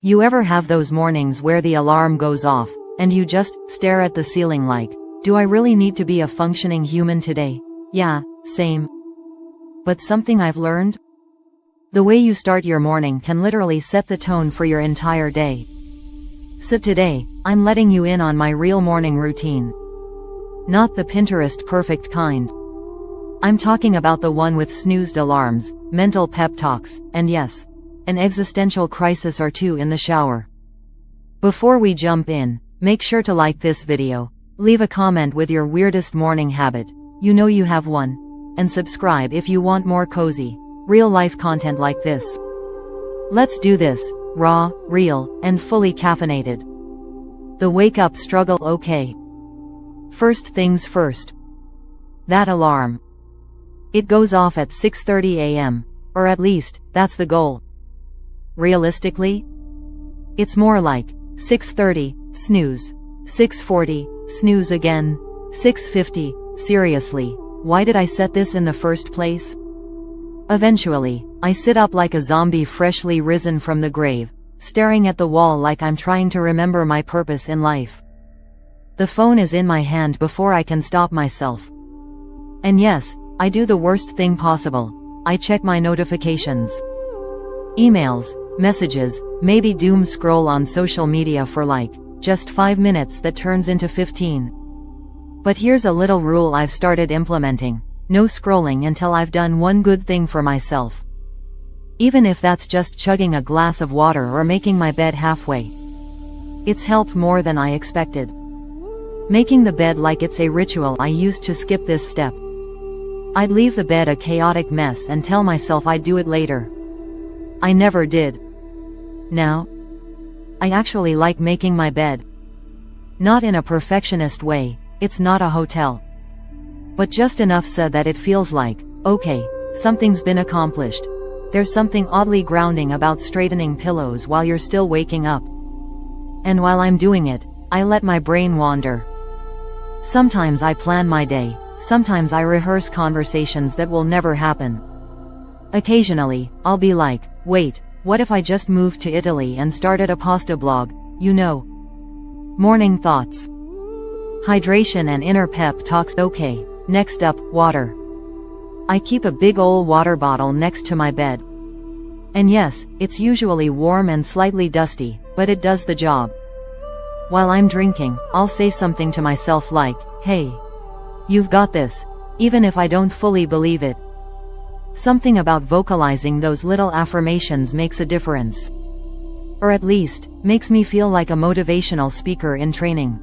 You ever have those mornings where the alarm goes off, and you just stare at the ceiling like, do I really need to be a functioning human today? Yeah, same. But something I've learned? The way you start your morning can literally set the tone for your entire day. So today, I'm letting you in on my real morning routine. Not the Pinterest perfect kind. I'm talking about the one with snoozed alarms, mental pep talks, and yes, an existential crisis or two in the shower. Before we jump in, make sure to like this video, leave a comment with your weirdest morning habit, you know you have one, and subscribe if you want more cozy, real-life content like this. Let's do this, raw, real, and fully caffeinated. The wake-up struggle. Okay. First things first. That alarm. It goes off at 6:30 a.m., or at least, that's the goal. Realistically, it's more like 6:30, snooze, 6:40, snooze again, 6:50, seriously, why did I set this in the first place? Eventually, I sit up like a zombie freshly risen from the grave, staring at the wall like I'm trying to remember my purpose in life. The phone is in my hand before I can stop myself. And yes, I do the worst thing possible. I check my notifications. Emails, messages, maybe doom scroll on social media for like, just 5 minutes that turns into 15. But here's a little rule I've started implementing. No scrolling until I've done one good thing for myself. Even if that's just chugging a glass of water or making my bed halfway. It's helped more than I expected. Making the bed like it's a ritual. I used to skip this step. I'd leave the bed a chaotic mess and tell myself I'd do it later. I never did. Now, I actually like making my bed. Not in a perfectionist way, it's not a hotel. But just enough so that it feels like, okay, something's been accomplished. There's something oddly grounding about straightening pillows while you're still waking up. And while I'm doing it, I let my brain wander. Sometimes I plan my day, sometimes I rehearse conversations that will never happen. Occasionally, I'll be like, wait, what if I just moved to Italy and started a pasta blog, you know? Morning thoughts. Hydration and inner pep talks. Okay, next up, water. I keep a big ol' water bottle next to my bed. And yes, it's usually warm and slightly dusty, but it does the job. While I'm drinking, I'll say something to myself like, hey, you've got this, even if I don't fully believe it. Something about vocalizing those little affirmations makes a difference. Or at least, makes me feel like a motivational speaker in training.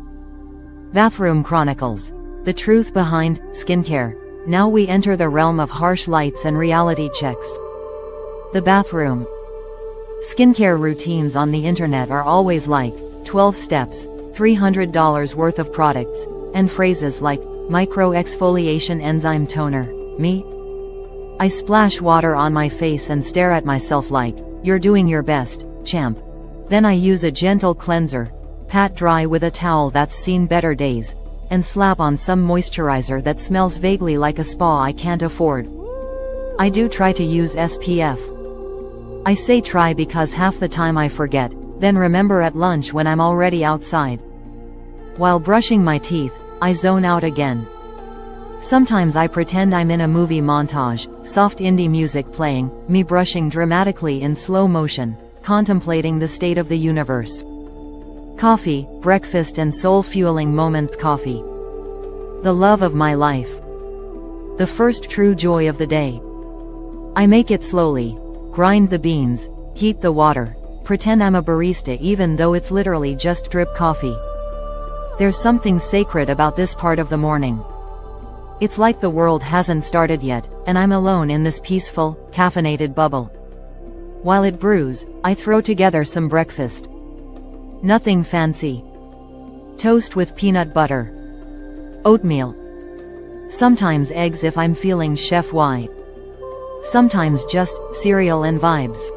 Bathroom chronicles. The truth behind skincare. Now we enter the realm of harsh lights and reality checks. The bathroom. Skincare routines on the internet are always like 12 steps, $300 worth of products, and phrases like micro exfoliation enzyme toner. Me? I splash water on my face and stare at myself like, you're doing your best, champ. Then I use a gentle cleanser, pat dry with a towel that's seen better days, and slap on some moisturizer that smells vaguely like a spa I can't afford. I do try to use SPF. I say try because half the time I forget, then remember at lunch when I'm already outside. While brushing my teeth, I zone out again. Sometimes I pretend I'm in a movie montage, soft indie music playing, me brushing dramatically in slow motion, contemplating the state of the universe. Coffee, breakfast and soul-fueling moments. Coffee. The love of my life. The first true joy of the day. I make it slowly, grind the beans, heat the water, pretend I'm a barista even though it's literally just drip coffee. There's something sacred about this part of the morning. It's like the world hasn't started yet, and I'm alone in this peaceful, caffeinated bubble. While it brews, I throw together some breakfast. Nothing fancy. Toast with peanut butter. Oatmeal. Sometimes eggs if I'm feeling Chef Y. Sometimes just cereal and vibes.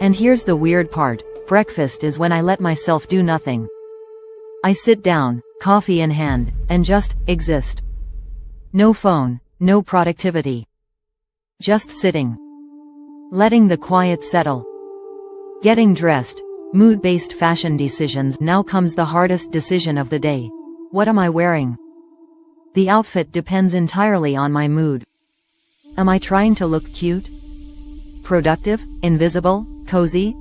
And here's the weird part, breakfast is when I let myself do nothing. I sit down, coffee in hand, and just exist. No phone, no productivity. Just sitting. Letting the quiet settle. Getting dressed. Mood-based fashion decisions. Now comes the hardest decision of the day. What am I wearing? The outfit depends entirely on my mood. Am I trying to look cute? Productive? Invisible? Cozy?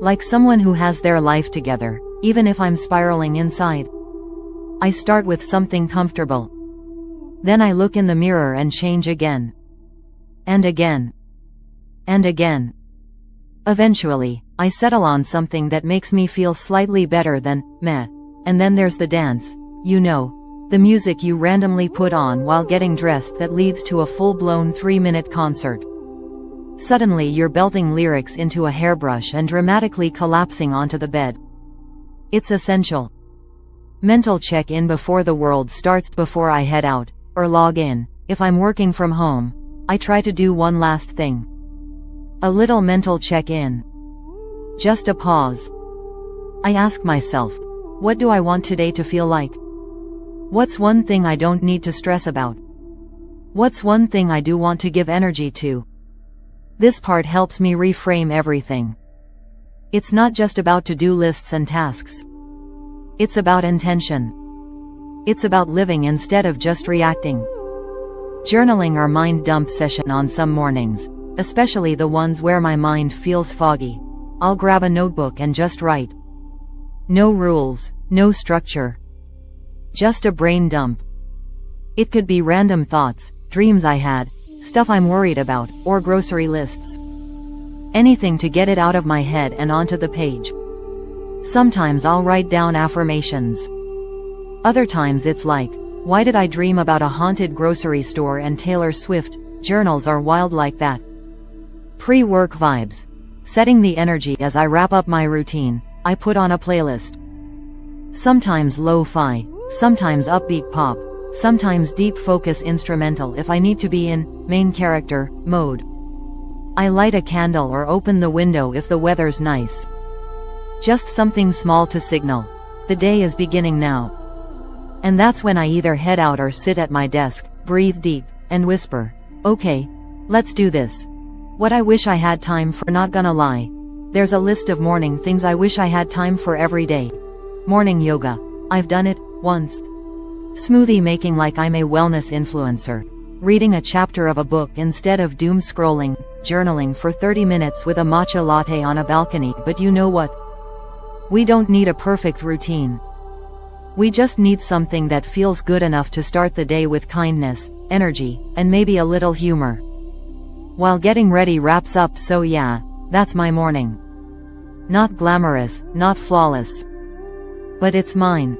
Like someone who has their life together, even if I'm spiraling inside. I start with something comfortable. Then I look in the mirror and change again. And again. And again. Eventually, I settle on something that makes me feel slightly better than meh. And then there's the dance. You know, the music you randomly put on while getting dressed that leads to a full-blown 3-minute concert. Suddenly you're belting lyrics into a hairbrush and dramatically collapsing onto the bed. It's essential. Mental check-in before the world starts. Before I head out, or log in, if I'm working from home, I try to do one last thing. A little mental check-in. Just a pause. I ask myself, what do I want today to feel like? What's one thing I don't need to stress about? What's one thing I do want to give energy to? This part helps me reframe everything. It's not just about to-do lists and tasks. It's about intention. It's about living instead of just reacting. Journaling or mind dump session on some mornings, especially the ones where my mind feels foggy. I'll grab a notebook and just write. No rules, no structure. Just a brain dump. It could be random thoughts, dreams I had, stuff I'm worried about, or grocery lists. Anything to get it out of my head and onto the page. Sometimes I'll write down affirmations. Other times it's like, why did I dream about a haunted grocery store and Taylor Swift? Journals are wild like that. Pre-work vibes. Setting the energy. As I wrap up my routine, I put on a playlist. Sometimes lo-fi, sometimes upbeat pop, sometimes deep focus instrumental if I need to be in main character mode. I light a candle or open the window if the weather's nice. Just something small to signal, the day is beginning now. And that's when I either head out or sit at my desk, breathe deep, and whisper, okay, let's do this. What I wish I had time for. Not gonna lie, there's a list of morning things I wish I had time for every day. Morning yoga. I've done it once. Smoothie making like I'm a wellness influencer. Reading a chapter of a book instead of doom scrolling. Journaling for 30 minutes with a matcha latte on a balcony. But you know what? We don't need a perfect routine. We just need something that feels good enough to start the day with kindness, energy, and maybe a little humor. While getting ready wraps up. So yeah, that's my morning. Not glamorous, not flawless. But it's mine.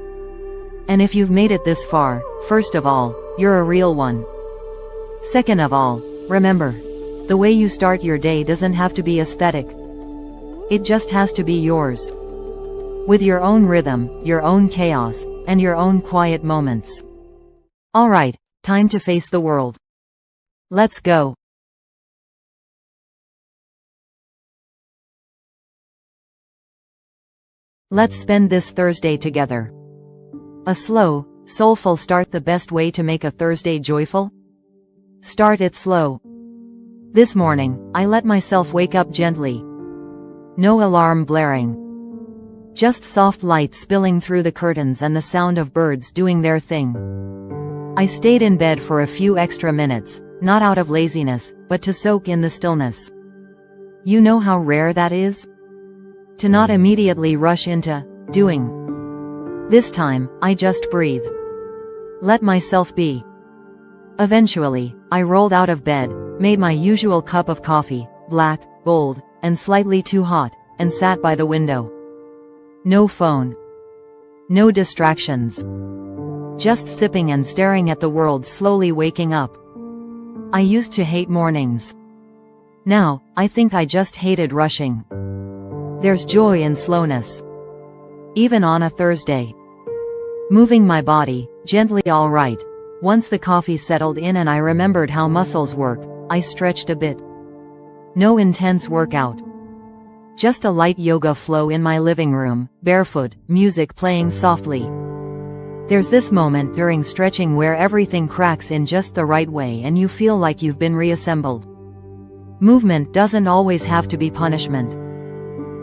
And if you've made it this far, first of all, you're a real one. Second of all, remember, the way you start your day doesn't have to be aesthetic. It just has to be yours. With your own rhythm, your own chaos, and your own quiet moments. Alright, time to face the world. Let's go. Let's spend this Thursday together. A slow, soulful start. The best way to make a Thursday joyful? Start it slow. This morning, I let myself wake up gently. No alarm blaring. Just soft light spilling through the curtains and the sound of birds doing their thing. I stayed in bed for a few extra minutes, not out of laziness, but to soak in the stillness. You know how rare that is? To not immediately rush into doing. This time, I just breathe. Let myself be. Eventually, I rolled out of bed, made my usual cup of coffee, black, bold, and slightly too hot, and sat by the window. No phone. No distractions. Just sipping and staring at the world slowly waking up. I used to hate mornings. Now, I think I just hated rushing. There's joy in slowness. Even on a Thursday. Moving my body, gently. Alright. Once the coffee settled in and I remembered how muscles work, I stretched a bit. No intense workout. Just a light yoga flow in my living room, barefoot, music playing softly. There's this moment during stretching where everything cracks in just the right way and you feel like you've been reassembled. Movement doesn't always have to be punishment.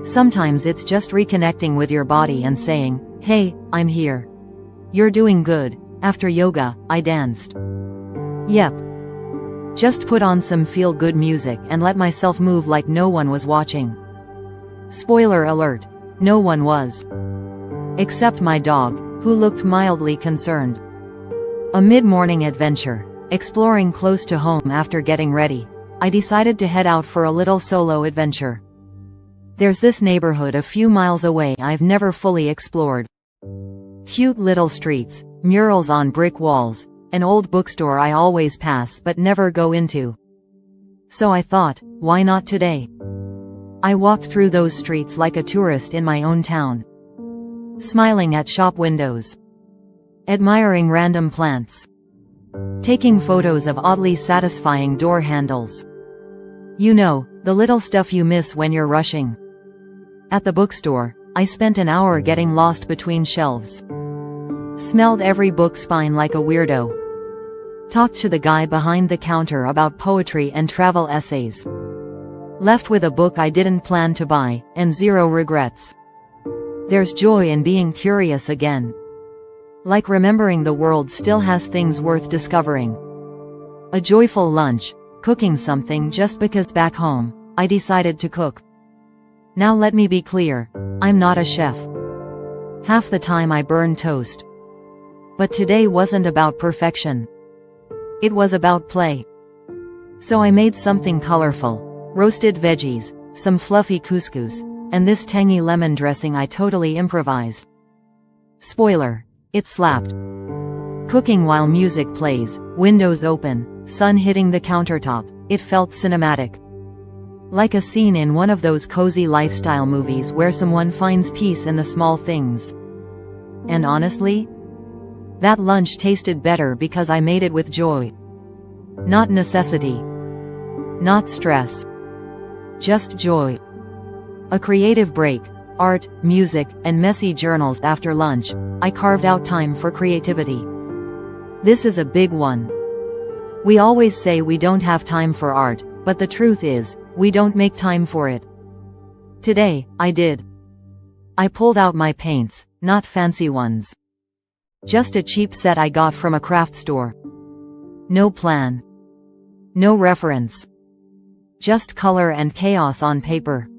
Sometimes it's just reconnecting with your body and saying, "Hey, I'm here. You're doing good." After yoga, I danced. Yep. Just put on some feel-good music and let myself move like no one was watching. Spoiler alert, no one was. Except my dog, who looked mildly concerned. A mid-morning adventure, exploring close to home. After getting ready, I decided to head out for a little solo adventure. There's this neighborhood a few miles away I've never fully explored. Cute little streets, murals on brick walls, an old bookstore I always pass but never go into. So I thought, why not today? I walked through those streets like a tourist in my own town. Smiling at shop windows. Admiring random plants. Taking photos of oddly satisfying door handles. You know, the little stuff you miss when you're rushing. At the bookstore, I spent an hour getting lost between shelves. Smelled every book spine like a weirdo. Talked to the guy behind the counter about poetry and travel essays. Left with a book I didn't plan to buy, and zero regrets. There's joy in being curious again. Like remembering the world still has things worth discovering. A joyful lunch, cooking something just because back home, I decided to cook. Now let me be clear, I'm not a chef. Half the time I burn toast. But today wasn't about perfection. It was about play. So I made something colorful. Roasted veggies, some fluffy couscous, and this tangy lemon dressing I totally improvised. Spoiler, it slapped. Cooking while music plays, windows open, sun hitting the countertop, it felt cinematic. Like a scene in one of those cozy lifestyle movies where someone finds peace in the small things. And honestly, that lunch tasted better because I made it with joy. Not necessity. Not stress. Just joy. A creative break, art, music, and messy journals. After lunch, I carved out time for creativity. This is a big one. We always say we don't have time for art, but the truth is, we don't make time for it. Today, I did. I pulled out my paints, not fancy ones. Just a cheap set I got from a craft store. No plan. No reference. Just color and chaos on paper.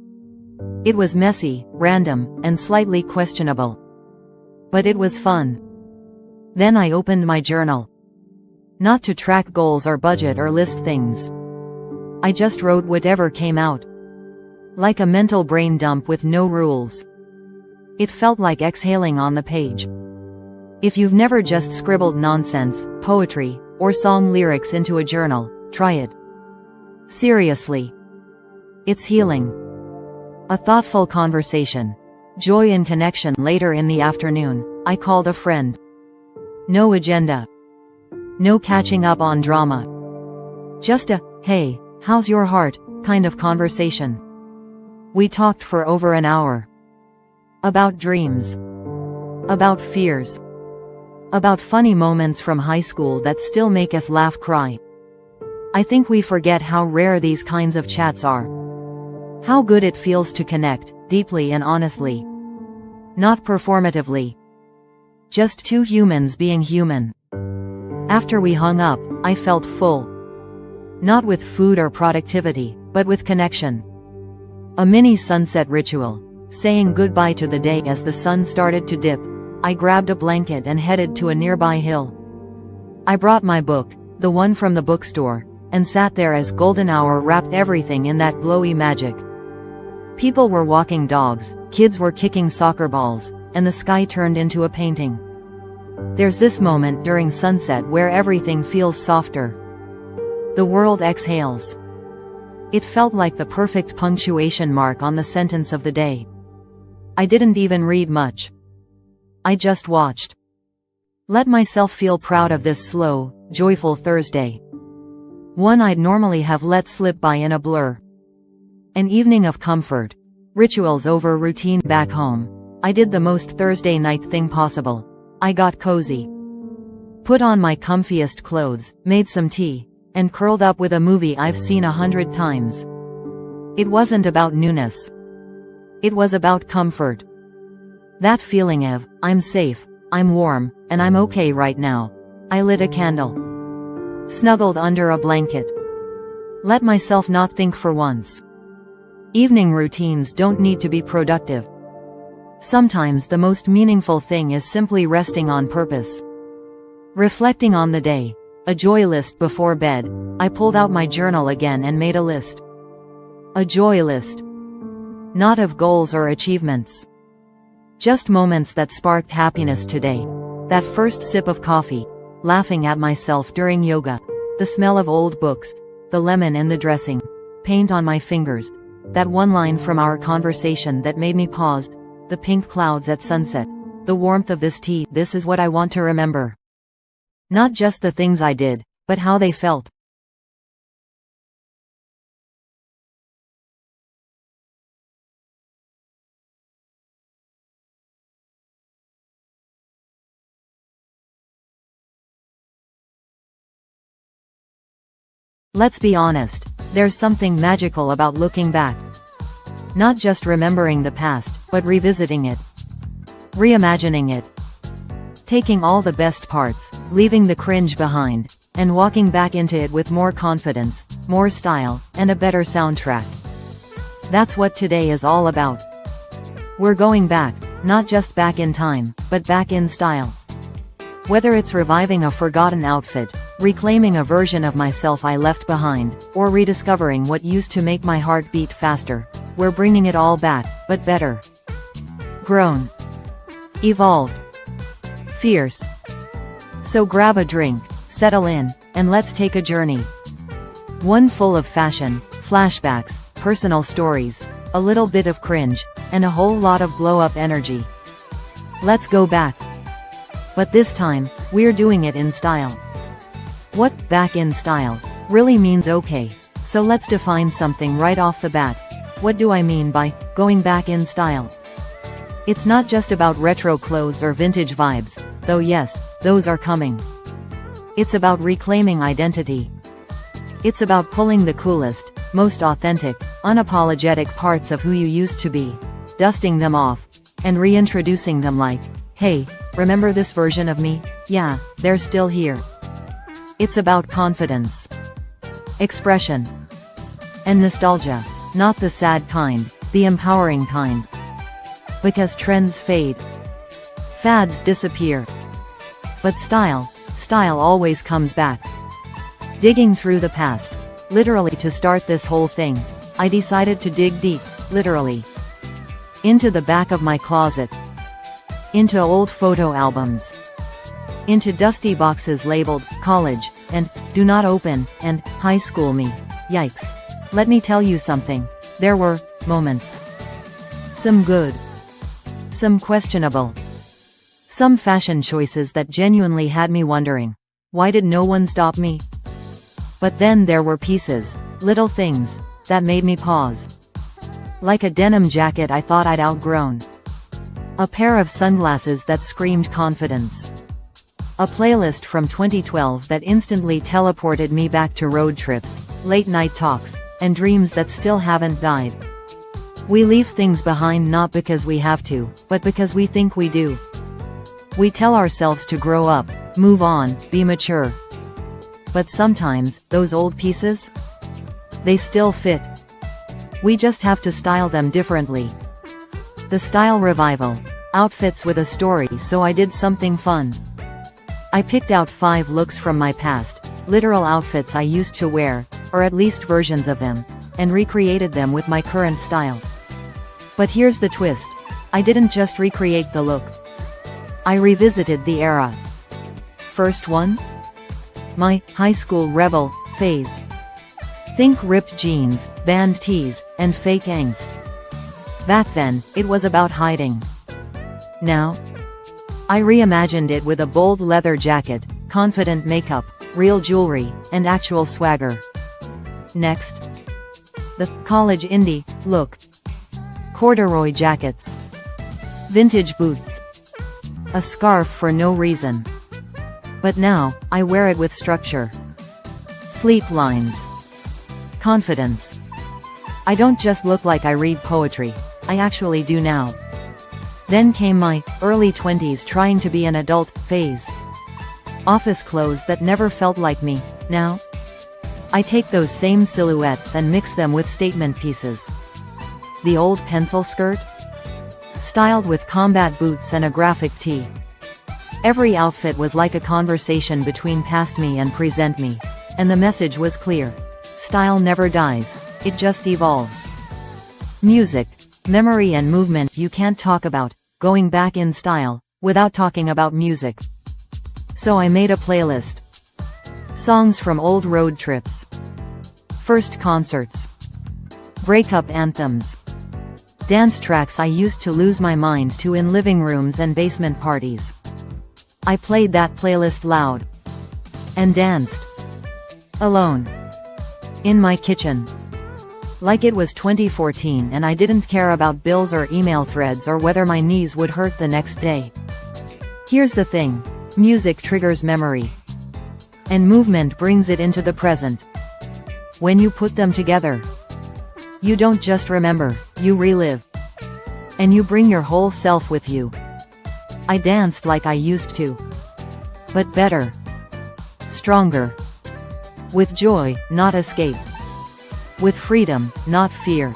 It was messy, random, and slightly questionable. But it was fun. Then I opened my journal. Not to track goals or budget or list things. I just wrote whatever came out. Like a mental brain dump with no rules. It felt like exhaling on the page. If you've never just scribbled nonsense, poetry, or song lyrics into a journal, try it. Seriously. It's healing. A thoughtful conversation. Joy in connection. Later in the afternoon, I called a friend. No agenda. No catching up on drama. Just a, "Hey, how's your heart?" kind of conversation. We talked for over an hour. About dreams. About fears. About funny moments from high school that still make us laugh, cry. I think we forget how rare these kinds of chats are. How good it feels to connect, deeply and honestly. Not performatively. Just two humans being human. After we hung up, I felt full. Not with food or productivity, but with connection. A mini sunset ritual. Saying goodbye to the day as the sun started to dip. I grabbed a blanket and headed to a nearby hill. I brought my book, the one from the bookstore, and sat there as golden hour wrapped everything in that glowy magic. People were walking dogs, kids were kicking soccer balls, and the sky turned into a painting. There's this moment during sunset where everything feels softer. The world exhales. It felt like the perfect punctuation mark on the sentence of the day. I didn't even read much. I just watched. Let myself feel proud of this slow, joyful Thursday. One I'd normally have let slip by in a blur. An evening of comfort. Rituals over routine. Back home, I did the most Thursday night thing possible. I got cozy. Put on my comfiest clothes, made some tea, and curled up with a movie I've seen 100 times. It wasn't about newness. It was about comfort. That feeling of, I'm safe, I'm warm, and I'm okay right now. I lit a candle. Snuggled under a blanket. Let myself not think for once. Evening routines don't need to be productive. Sometimes the most meaningful thing is simply resting on purpose. Reflecting on the day. A joy list before bed. I pulled out my journal again and made a list. A joy list. Not of goals or achievements. Just moments that sparked happiness today. That first sip of coffee. Laughing at myself during yoga. The smell of old books. The lemon in the dressing. Paint on my fingers. That one line from our conversation that made me pause. The pink clouds at sunset. The warmth of this tea. This is what I want to remember. Not just the things I did, but how they felt. Let's be honest, there's something magical about looking back. Not just remembering the past, but revisiting it. Reimagining it. Taking all the best parts, leaving the cringe behind, and walking back into it with more confidence, more style, and a better soundtrack. That's what today is all about. We're going back, not just back in time, but back in style. Whether it's reviving a forgotten outfit, reclaiming a version of myself I left behind, or rediscovering what used to make my heart beat faster, we're bringing it all back, but better. Grown. Evolved. Fierce. So grab a drink, settle in, and let's take a journey. One full of fashion, flashbacks, personal stories, a little bit of cringe, and a whole lot of blow-up energy. Let's go back. But this time, we're doing it in style. What "back in style" really means? Okay, so let's define something right off the bat. What do I mean by going back in style? It's not just about retro clothes or vintage vibes, though yes, those are coming. It's about reclaiming identity. It's about pulling the coolest, most authentic, unapologetic parts of who you used to be, dusting them off, and reintroducing them like, hey, remember this version of me? Yeah, they're still here. It's about confidence, expression, and nostalgia. Not the sad kind, the empowering kind. Because trends fade. Fads disappear. But style always comes back. Digging through the past. Literally, to start this whole thing, I decided to dig deep, literally. Into the back of my closet. Into old photo albums. Into dusty boxes labeled college and do not open and high school me. Yikes. Let me tell you something. There were moments. Some good. Some questionable. Some fashion choices that genuinely had me wondering, why did no one stop me? But then there were pieces, little things, that made me pause. Like a denim jacket I thought I'd outgrown. A pair of sunglasses that screamed confidence. A playlist from 2012 that instantly teleported me back to road trips, late night talks, and dreams that still haven't died. We leave things behind not because we have to, but because we think we do. We tell ourselves to grow up, move on, be mature. But sometimes, those old pieces? They still fit. We just have to style them differently. The style revival. Outfits with a story, so I did something fun. I picked out 5 looks from my past, literal outfits I used to wear, or at least versions of them, and recreated them with my current style. But here's the twist. I didn't just recreate the look. I revisited the era. First one? My high school rebel phase. Think ripped jeans, band tees, and fake angst. Back then, it was about hiding. Now? I reimagined it with a bold leather jacket, confident makeup, real jewelry, and actual swagger. Next. The college indie look. Corduroy jackets. Vintage boots. A scarf for no reason. But now, I wear it with structure. Sleek lines. Confidence. I don't just look like I read poetry. I actually do now. Then came my early 20s trying to be an adult phase. Office clothes that never felt like me. Now, I take those same silhouettes and mix them with statement pieces. The old pencil skirt? Styled with combat boots and a graphic tee. Every outfit was like a conversation between past me and present me. And the message was clear. Style never dies, it just evolves. Music, memory and movement you can't talk about, going back in style, without talking about music. So I made a playlist. Songs from old road trips. First concerts. Breakup anthems. Dance tracks I used to lose my mind to in living rooms and basement parties. I played that playlist loud. And danced. Alone. In my kitchen. Like it was 2014 and I didn't care about bills or email threads or whether my knees would hurt the next day. Here's the thing. Music triggers memory. And movement brings it into the present. When you put them together, you don't just remember, you relive. And you bring your whole self with you. I danced like I used to. But better. Stronger. With joy, not escape. With freedom, not fear.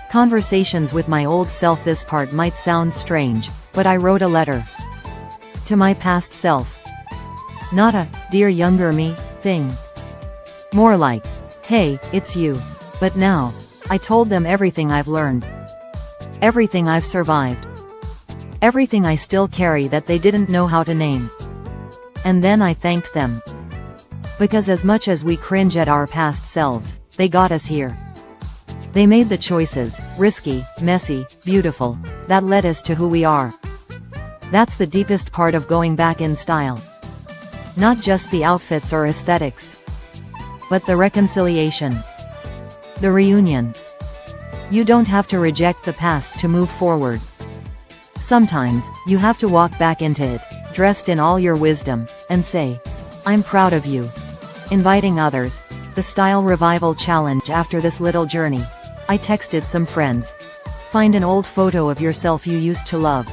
Conversations with my old self. This part might sound strange, but I wrote a letter. To my past self. Not a, dear younger me, thing. More like, hey, it's you. But now, I told them everything I've learned. Everything I've survived. Everything I still carry that they didn't know how to name. And then I thanked them. Because as much as we cringe at our past selves, they got us here. They made the choices, risky, messy, beautiful, that led us to who we are. That's the deepest part of going back in style. Not just the outfits or aesthetics, but the reconciliation. The reunion. You don't have to reject the past to move forward. Sometimes, you have to walk back into it, dressed in all your wisdom, and say, I'm proud of you. Inviting others. The Style Revival Challenge. After this little journey, I texted some friends. Find an old photo of yourself you used to love.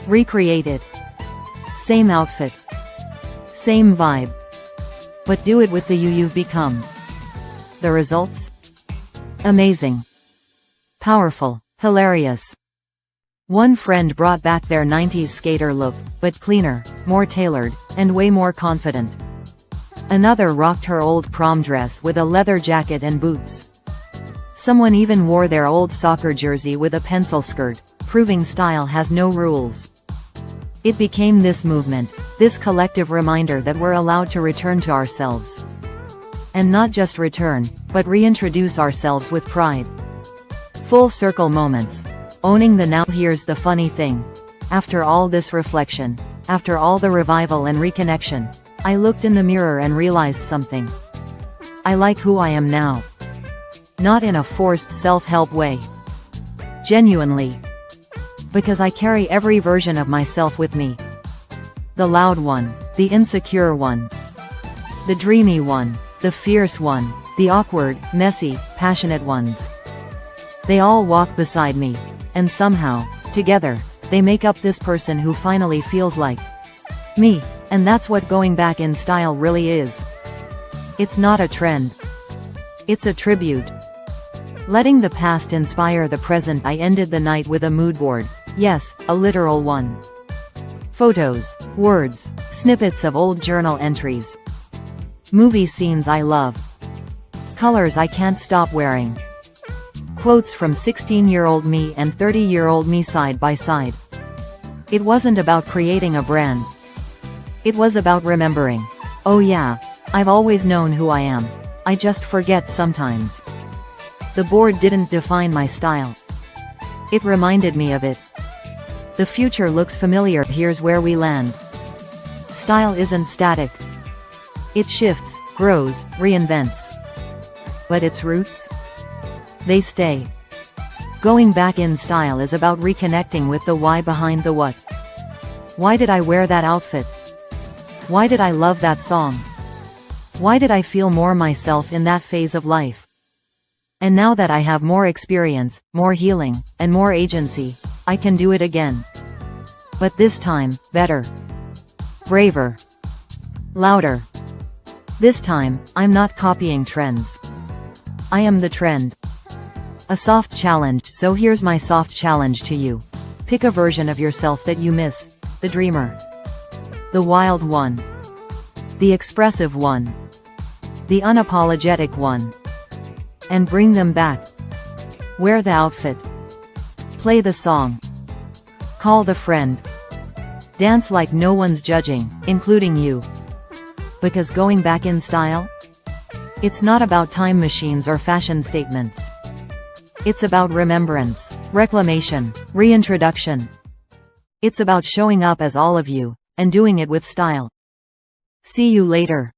Recreate it. Same outfit. Same vibe. But do it with the you you've become. The results? Amazing. Powerful. Hilarious. One friend brought back their 90s skater look, but cleaner, more tailored, and way more confident. Another rocked her old prom dress with a leather jacket and boots. Someone even wore their old soccer jersey with a pencil skirt, proving style has no rules. It became this movement, this collective reminder that we're allowed to return to ourselves. And not just return, but reintroduce ourselves with pride. Full circle moments. Owning the now. Here's the funny thing. After all this reflection, after all the revival and reconnection, I looked in the mirror and realized something. I like who I am now. Not in a forced self-help way. Genuinely. Because I carry every version of myself with me. The loud one, the insecure one. The dreamy one, the fierce one, the awkward, messy, passionate ones. They all walk beside me, and somehow, together, they make up this person who finally feels like me. And that's what going back in style really is. It's not a trend. It's a tribute. Letting the past inspire the present. I ended the night with a mood board. Yes, a literal one. Photos, words, snippets of old journal entries. Movie scenes I love. Colors I can't stop wearing. Quotes from 16-year-old me and 30-year-old me side by side. It wasn't about creating a brand. It was about remembering. Oh yeah, I've always known who I am. I just forget sometimes. The board didn't define my style. It reminded me of it. The future looks familiar. Here's where we land. Style isn't static. It shifts, grows, reinvents. But its roots? They stay. Going back in style is about reconnecting with the why behind the what. Why did I wear that outfit? Why did I love that song? Why did I feel more myself in that phase of life? And now that I have more experience, more healing, and more agency, I can do it again. But this time, better. Braver. Louder. This time, I'm not copying trends. I am the trend. A soft challenge, so here's my soft challenge to you. Pick a version of yourself that you miss. The dreamer. The wild one. The expressive one. The unapologetic one. And bring them back. Wear the outfit. Play the song. Call the friend. Dance like no one's judging, including you. Because going back in style? It's not about time machines or fashion statements. It's about remembrance, reclamation, reintroduction. It's about showing up as all of you, and doing it with style. See you later.